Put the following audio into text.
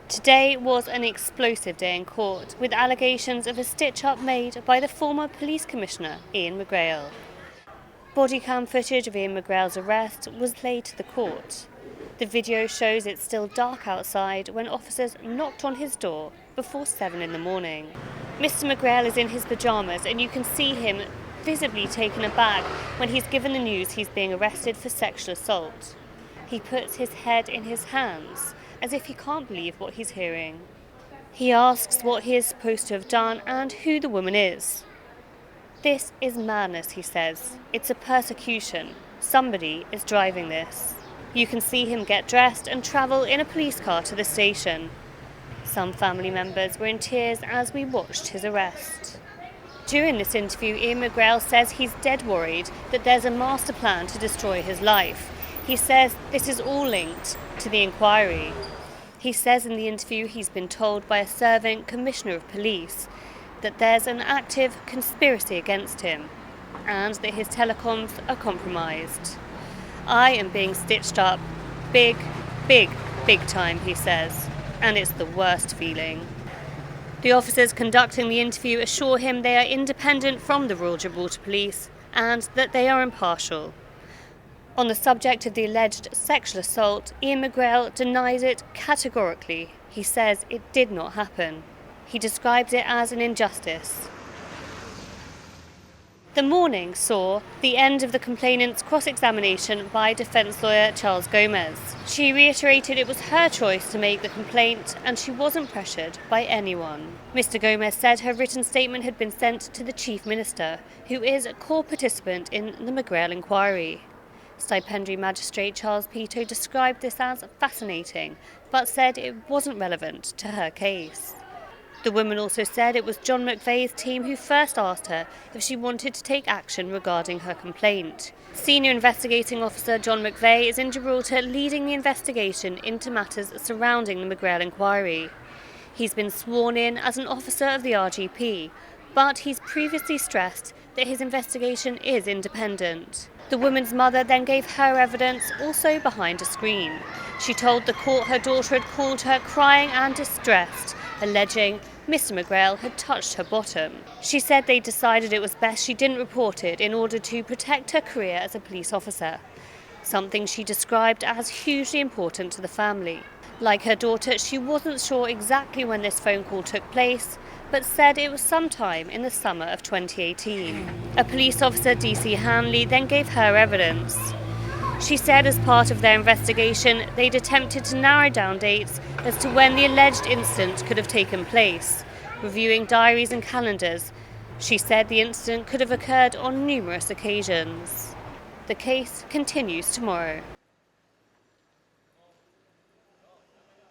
Today was an explosive day in court, with allegations of a stitch-up made by the former Police Commissioner Ian Mcgrail. Bodycam footage of Ian Mcgrail's arrest was played to the court. The video shows it's still dark outside when officers knocked on his door before 7 in the morning. Mr. Mcgrail is in his pyjamas and you can see him visibly taken aback when he's given the news he's being arrested for sexual assault. He puts his head in his hands, as if he can't believe what he's hearing. He asks what he is supposed to have done and who the woman is. "This is madness," he says. "It's a persecution. Somebody is driving this." You can see him get dressed and travel in a police car to the station. Some family members were in tears as we watched his arrest. During this interview, Ian Mcgrail says he's dead worried that there's a master plan to destroy his life. He says this is all linked to the inquiry. He says in the interview he's been told by a serving commissioner of police that there's an active conspiracy against him and that his telecoms are compromised. "I am being stitched up big time," he says, "and it's the worst feeling." The officers conducting the interview assure him they are independent from the Royal Gibraltar Police and that they are impartial. On the subject of the alleged sexual assault, Ian Mcgrail denies it categorically. He says it did not happen. He describes it as an injustice. The morning saw the end of the complainant's cross-examination by defence lawyer Charles Gomez. She reiterated it was her choice to make the complaint and she wasn't pressured by anyone. Mr. Gomez said her written statement had been sent to the Chief Minister, who is a core participant in the Mcgrail inquiry. Stipendiary Magistrate Charles Peto described this as fascinating, but said it wasn't relevant to her case. The woman also said it was John McVeigh's team who first asked her if she wanted to take action regarding her complaint. Senior Investigating Officer John McVeigh is in Gibraltar leading the investigation into matters surrounding the Mcgrail inquiry. He's been sworn in as an officer of the RGP, but he's previously stressed that his investigation is independent. The woman's mother then gave her evidence, also behind a screen. She told the court her daughter had called her crying and distressed, alleging Mr. Mcgrail had touched her bottom. She said they decided it was best she didn't report it in order to protect her career as a police officer, something she described as hugely important to the family. Like her daughter, she wasn't sure exactly when this phone call took place, but said it was sometime in the summer of 2018. A police officer, DC Hanley, then gave her evidence. She said as part of their investigation, they'd attempted to narrow down dates as to when the alleged incident could have taken place. Reviewing diaries and calendars, she said the incident could have occurred on numerous occasions. The case continues tomorrow.